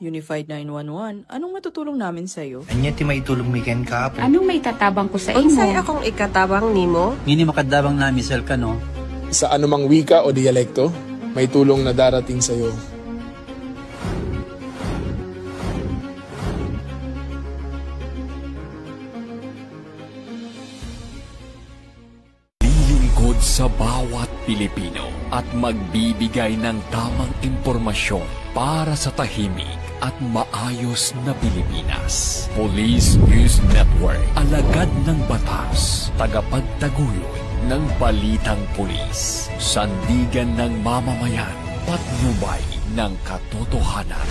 Unified 911, anong matutulong namin sa'yo? Anya ti maitulong miken ka po. Anong may tatabang ko sa imo? Unsay akong ikatabang nimo? Ngini makadabang na misal ka no? Sa anumang wika o dialekto, may tulong na darating sa iyo. Lilingkod sa bawat Pilipino at magbibigay ng tamang impormasyon para sa tahimik at maayos na Pilipinas. Police News Network, alagad ng batas, tagapagtaguyod ng balitang pulis, sandigan ng mamamayan, patnubay ng katotohanan.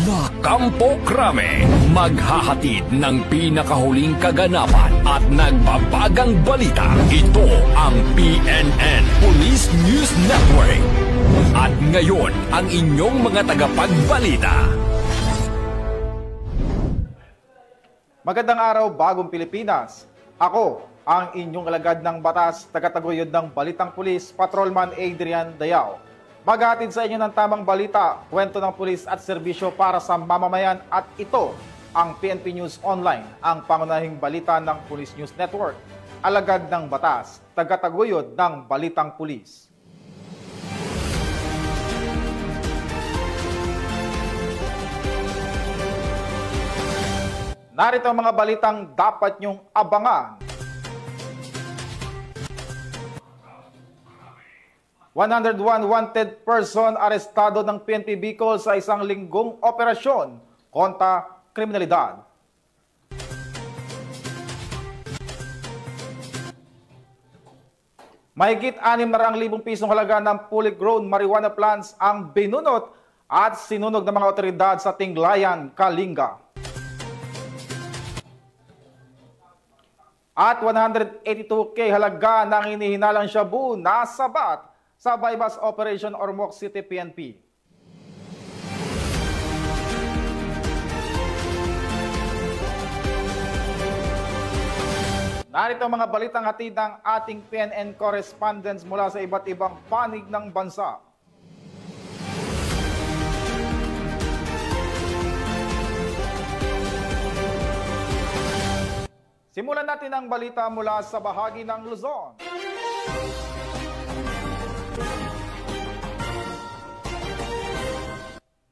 La Campo Crame, maghahatid ng pinakahuling kaganapan at nagbabagang balita. Ito ang PNN Police News Network. At ngayon, ang inyong mga tagapagbalita. Magandang araw, bagong Pilipinas. Ako, ang inyong alagad ng batas, tagataguyod ng Balitang Pulis, Patrolman Adrian Dayao. Maghatid sa inyo ng tamang balita, kwento ng pulis at serbisyo para sa mamamayan, at ito ang PNP News Online, ang pangunahing balita ng Police News Network. Alagad ng batas, tagataguyod ng Balitang Pulis. Narito ang mga balitang dapat niyong abangan. 101 wanted person arestado ng PNP Bicol sa isang linggong operasyon kontra kriminalidad. Mahigit 600,000 pisong halaga ng fully grown marijuana plants ang binunot at sinunog ng mga otoridad sa Tinglayan, Kalinga. At 182K halaga ng hinihinalang shabu na sabat sa bypass operation Ormoc City PNP. Narito ang mga balitang hatid ng ating PNN correspondents mula sa iba't ibang panig ng bansa. Simulan natin ang balita mula sa bahagi ng Luzon.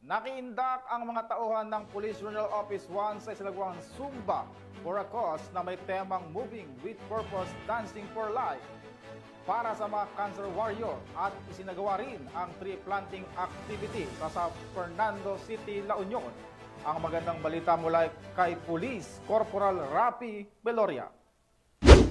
Nakiindak ang mga tauhan ng Police Regional Office 1 sa isalagwang Zumba for a cause na may temang Moving with Purpose, Dancing for Life para sa mga cancer warrior, at isinagawa rin ang tree planting activity sa Fernando City, La Union. Ang magandang balita mula kay Police Corporal Rapi Beloria.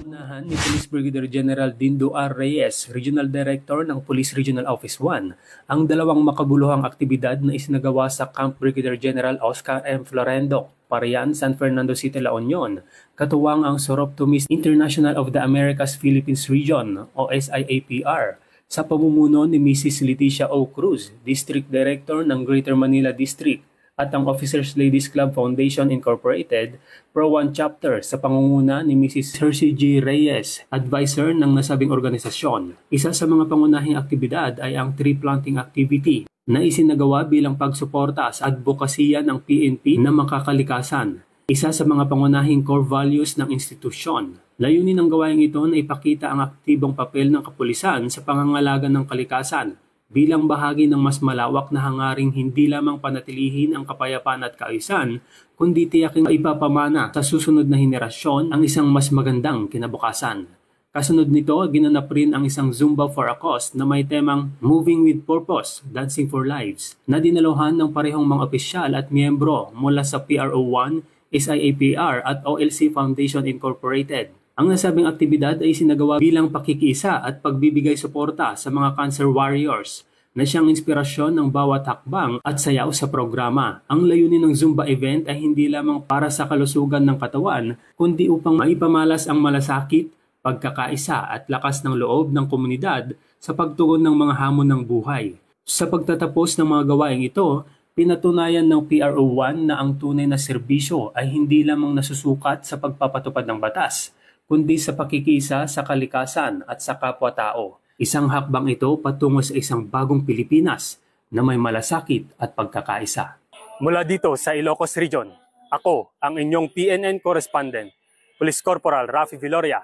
Unahan ni Police Brigadier General Dindo R. Reyes, Regional Director ng Police Regional Office 1, ang dalawang makabuluhang aktibidad na isinagawa sa Camp Brigadier General Oscar M. Florendo, Parian, San Fernando City, La Union, katuwang ang Soroptomis International of the Americas Philippines Region o SIAPR, sa pamumuno ni Mrs. Leticia O. Cruz, District Director ng Greater Manila District, at ang Officers Ladies Club Foundation Incorporated, Pro 1 Chapter sa pangunguna ni Mrs. Cersei G. Reyes, advisor ng nasabing organisasyon. Isa sa mga pangunahing aktibidad ay ang tree planting activity na isinagawa bilang pagsuporta sa advokasya ng PNP na makakalikasan. Isa sa mga pangunahing core values ng institusyon. Layunin ng gawaing ito na ipakita ang aktibong papel ng kapulisan sa pangangalaga ng kalikasan bilang bahagi ng mas malawak na hangaring hindi lamang panatilihin ang kapayapaan at kaayusan, kundi tiyaking ipapamana sa susunod na henerasyon ang isang mas magandang kinabukasan. Kasunod nito, ginanap rin ang isang Zumba for a Cause na may temang Moving with Purpose, Dancing for Lives, na dinaluhan ng parehong mga opisyal at miyembro mula sa PRO1, SIAPR at OLC Foundation Incorporated. Ang nasabing aktibidad ay sinagawa bilang pakikiisa at pagbibigay suporta sa mga cancer warriors na siyang inspirasyon ng bawat hakbang at sayaw sa programa. Ang layunin ng Zumba event ay hindi lamang para sa kalusugan ng katawan, kundi upang maipamalas ang malasakit, pagkakaisa at lakas ng loob ng komunidad sa pagtugon ng mga hamon ng buhay. Sa pagtatapos ng mga gawaing ito, pinatunayan ng PRO1 na ang tunay na serbisyo ay hindi lamang nasusukat sa pagpapatupad ng batas, kundi sa pakikisa sa kalikasan at sa kapwa-tao. Isang hakbang ito patungo sa isang bagong Pilipinas na may malasakit at pagkakaisa. Mula dito sa Ilocos Region, ako ang inyong PNN correspondent, Police Corporal Rafi Viloria,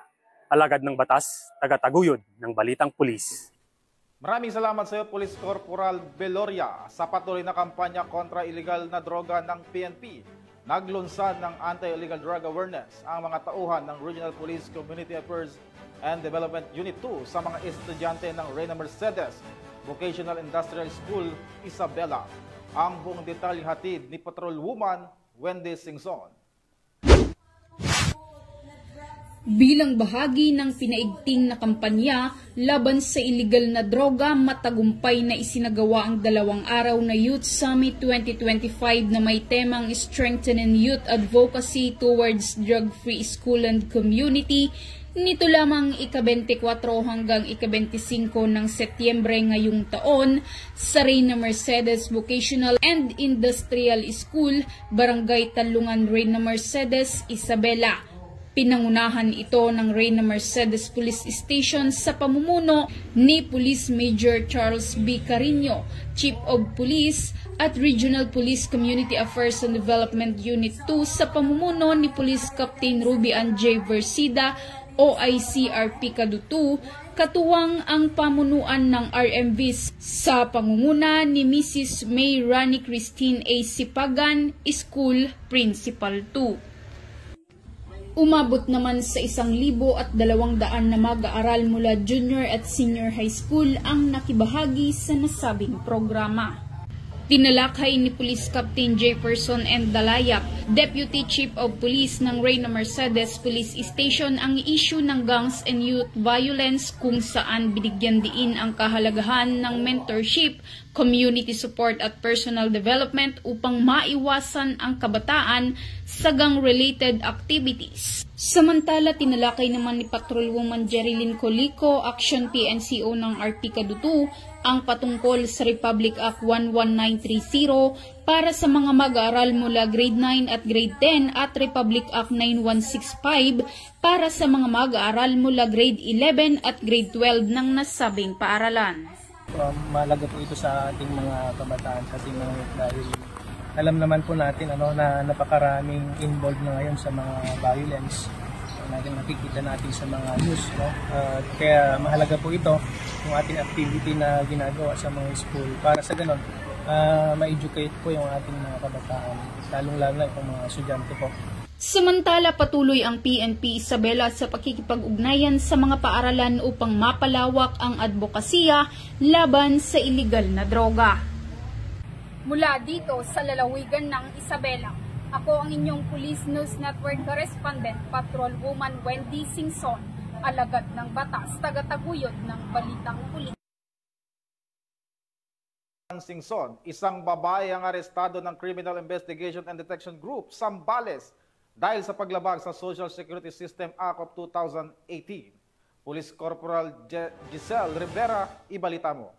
alagad ng batas, tagataguyod ng Balitang Pulis. Maraming salamat sa iyo, Police Corporal Veloria, sa patuloy na kampanya kontra illegal na droga ng PNP. Naglunsad ng Anti-Illegal Drug Awareness ang mga tauhan ng Regional Police Community Affairs and Development Unit 2 sa mga estudyante ng Reyna Mercedes Vocational Industrial School, Isabela. Ang buong detalye hatid ni Patrolwoman Wendy Singson. Bilang bahagi ng pinaigting na kampanya laban sa iligal na droga, matagumpay na isinagawa ang 2 araw na Youth Summit 2025 na may temang Strengthening Youth Advocacy Towards Drug-Free School and Community. Nito lamang ika-24 hanggang ika-25 ng Setyembre ngayong taon sa Reyna Mercedes Vocational and Industrial School, Barangay Talungan, Reyna Mercedes, Isabela. Pinangunahan ito ng Reyna Mercedes Police Station sa pamumuno ni Police Major Charles B. Carino, Chief of Police, at Regional Police Community Affairs and Development Unit 2 sa pamumuno ni Police Captain Ruby Ann J. Versida, OICRP Kadutu, katuwang ang pamunuan ng RMVs sa pangunguna ni Mrs. May Rani Christine A. Sipagan, School Principal 2. Umabot naman sa 1,200 na mag-aaral mula junior at senior high school ang nakibahagi sa nasabing programa. Tinalakay ni Police Captain Jefferson N. Dalayak, Deputy Chief of Police ng Reyna Mercedes Police Station, ang issue ng gangs and youth violence, kung saan binigyan diin ang kahalagahan ng mentorship, community support at personal development upang maiwasan ang kabataan sa gang-related activities. Samantala, tinalakay naman ni Patrolwoman Jerilyn Colico, Action PNCO ng RP Kadutu, ang patungkol sa Republic Act 11930 para sa mga mag-aaral mula grade 9 at grade 10 at Republic Act 9165 para sa mga mag-aaral mula grade 11 at grade 12 ng nasabing paaralan. Mahalaga po ito sa ating mga kabataan, sa ating mga youth, dahil alam naman po natin na napakaraming involved na ngayon sa mga violence na nakikita natin sa mga news. Kaya mahalaga po ito yung ating activity na ginagawa sa mga school para sa ganon ma-educate po yung ating mga kabataan, lalong-lalo na yung mga estudyante po. Samantala, patuloy ang PNP Isabela sa pakikipag-ugnayan sa mga paaralan upang mapalawak ang advokasya laban sa iligal na droga. Mula dito sa lalawigan ng Isabela, ako ang inyong Police News Network Correspondent, Patrolwoman Wendy Singson, alagad ng batas, tagataguyod ng Balitang Pulis. Singson, isang babae ang arestado ng Criminal Investigation and Detection Group, Zambales, dahil sa paglabag sa Social Security System Act of 2018. Police Corporal Giselle Rivera, ibalita mo.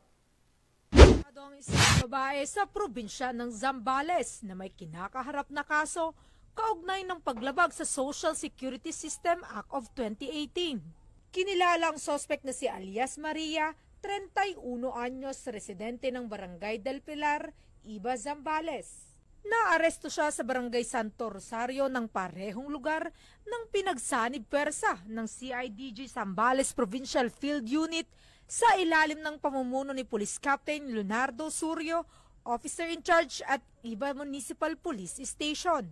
Ang isang babae sa probinsya ng Zambales na may kinakaharap na kaso kaugnay ng paglabag sa Social Security System Act of 2018. Kinilala ang sospek na si alias Maria, 31 anyos, residente ng Barangay del Pilar, Iba, Zambales. Naaresto siya sa Barangay Santo Rosario ng parehong lugar ng pinagsanib pwersa ng CIDG Zambales Provincial Field Unit sa ilalim ng pamumuno ni Police Captain Leonardo Surio, Officer in Charge at Iba Municipal Police Station.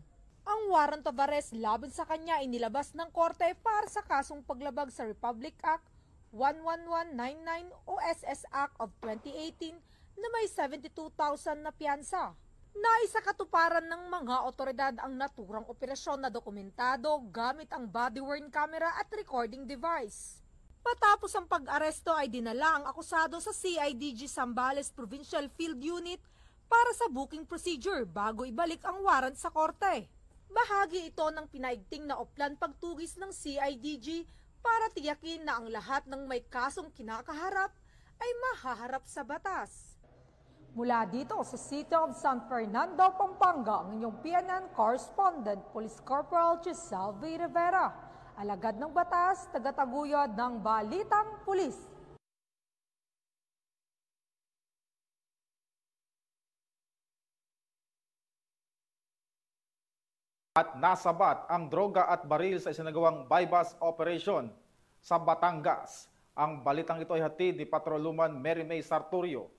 Ang warrant of arrest laban sa kanya ay nilabas ng korte para sa kasong paglabag sa Republic Act 11199 o SS Act of 2018 na may 72,000 na piyansa. Naisakatuparan ng mga otoridad ang naturang operasyon na dokumentado gamit ang body-worn camera at recording device. Matapos ang pag-aresto ay dinala ang akusado sa CIDG Zambales Provincial Field Unit para sa booking procedure bago ibalik ang warrant sa korte. Bahagi ito ng pinaigting na oplan pagtugis ng CIDG para tiyakin na ang lahat ng may kasong kinakaharap ay mahaharap sa batas. Mula dito sa City of San Fernando, Pampanga, ang inyong PNN Correspondent, Police Corporal Giselle V. Rivera, alagad ng batas, tagataguyod ng Balitang Pulis. At nasabat ang droga at baril sa isinagawang bypass operation sa Batangas. Ang balitang ito ay hatid ni Patrolwoman Mary May Sartorio.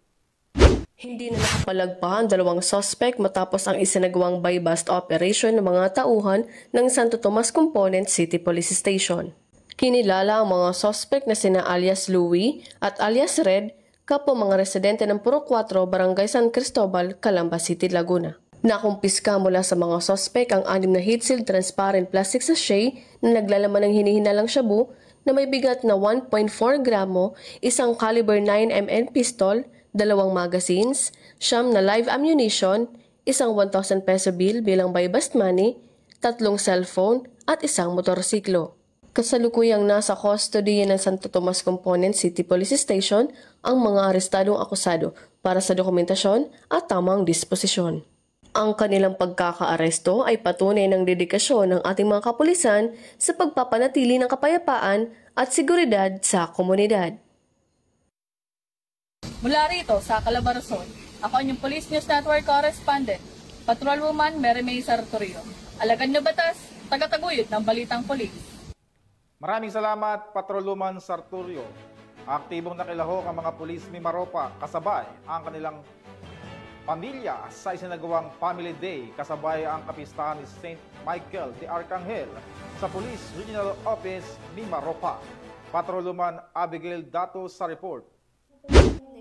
Hindi na nakapalagpa ang dalawang suspect matapos ang isinagawang buy-bust operation ng mga tauhan ng Santo Tomas Component City Police Station. Kinilala ang mga suspect na sina alias Louie at alias Red, kapwa mga residente ng Puro 4, Barangay San Cristobal, Calamba City, Laguna. Nakumpiska mula sa mga suspect ang 6 na heat-sealed transparent plastic sachet na naglalaman ng hinihinalang shabu na may bigat na 1.4 gramo, isang caliber 9mm pistol, 2 magazines, 9 na live ammunition, isang 1,000 peso bill bilang buy-bust money, 3 cellphone at isang motorsiklo. Kasalukuyang nasa custody ng Santo Tomas Component City Police Station ang mga arestadong akusado para sa dokumentasyon at tamang disposisyon. Ang kanilang pagkakaaresto ay patunay ng dedikasyon ng ating mga kapulisan sa pagpapanatili ng kapayapaan at seguridad sa komunidad. Mula rito sa Calabarzon, ako ang inyong Police News Network correspondent, Patrolwoman Mary May Sartorio. Alagad na batas, tagataguyod ng Balitang Pulis. Maraming salamat, Patrolwoman Sartorio. Aktibong nakilahok ang mga pulis Mimaropa kasabay ang kanilang pamilya sa isinagawang Family Day kasabay ang kapistahan ni St. Michael de Arcangel sa Police Regional Office Mimaropa. Patrolwoman Abigail Dato sa report.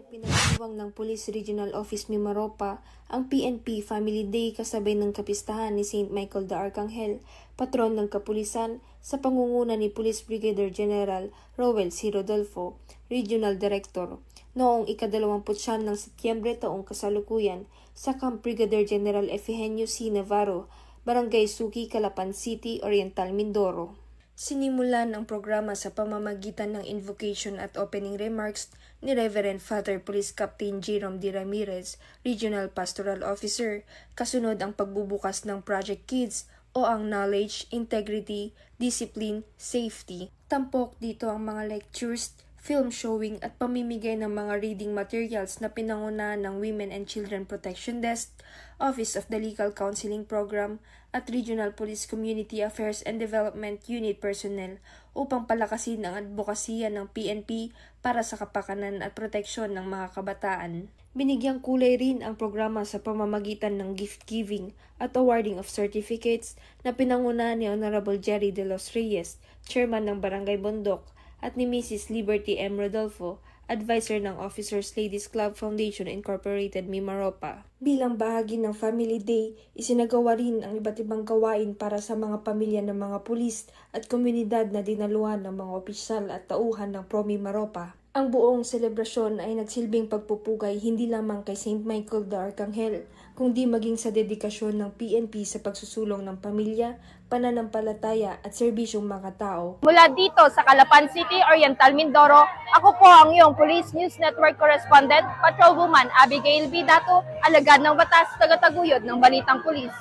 Pinagdiwang ng Police Regional Office Mimaropa ang PNP Family Day kasabay ng kapistahan ni St. Michael de Arcangel, patron ng kapulisan, sa pangunguna ni Police Brigadier General Rowel C. Rodolfo, Regional Director, noong ika-29 ng Setyembre taong kasalukuyan sa Camp Brigadier General Efegenio C. Navarro, Barangay Suki, Calapan City, Oriental, Mindoro. Sinimulan ang programa sa pamamagitan ng invocation at opening remarks ni Reverend Father Police Captain Jerome D. Ramirez, Regional Pastoral Officer, kasunod ang pagbubukas ng Project Kids o ang Knowledge, Integrity, Discipline, Safety. Tampok dito ang mga lectures, film showing at pamimigay ng mga reading materials na pinangunahan ng Women and Children Protection Desk, Office of the Legal Counseling Program at Regional Police Community Affairs and Development Unit personnel upang palakasin ang advokasya ng PNP para sa kapakanan at proteksyon ng mga kabataan. Binigyang kulay rin ang programa sa pamamagitan ng gift giving at awarding of certificates na pinangunahan ni Honorable Jerry De Los Reyes, Chairman ng Barangay Bondok, at ni Mrs. Liberty M. Rodolfo, Advisor ng Officers Ladies Club Foundation Incorporated, Mimaropa. Bilang bahagi ng Family Day, isinagawa rin ang iba't ibang gawain para sa mga pamilya ng mga pulis at komunidad na dinaluhan ng mga opisyal at tauhan ng Pro Mimaropa. Ang buong selebrasyon ay nagsilbing pagpupugay hindi lamang kay St. Michael de Arcangel, kundi maging sa dedikasyon ng PNP sa pagsusulong ng pamilya, pananampalataya at serbisyong mga tao. Mula dito sa Calapan City, Oriental, Mindoro, ako po ang iyong Police News Network correspondent, Patrolwoman Abigail B. Dato, alagad ng batas, tagataguyod ng Balitang Pulis.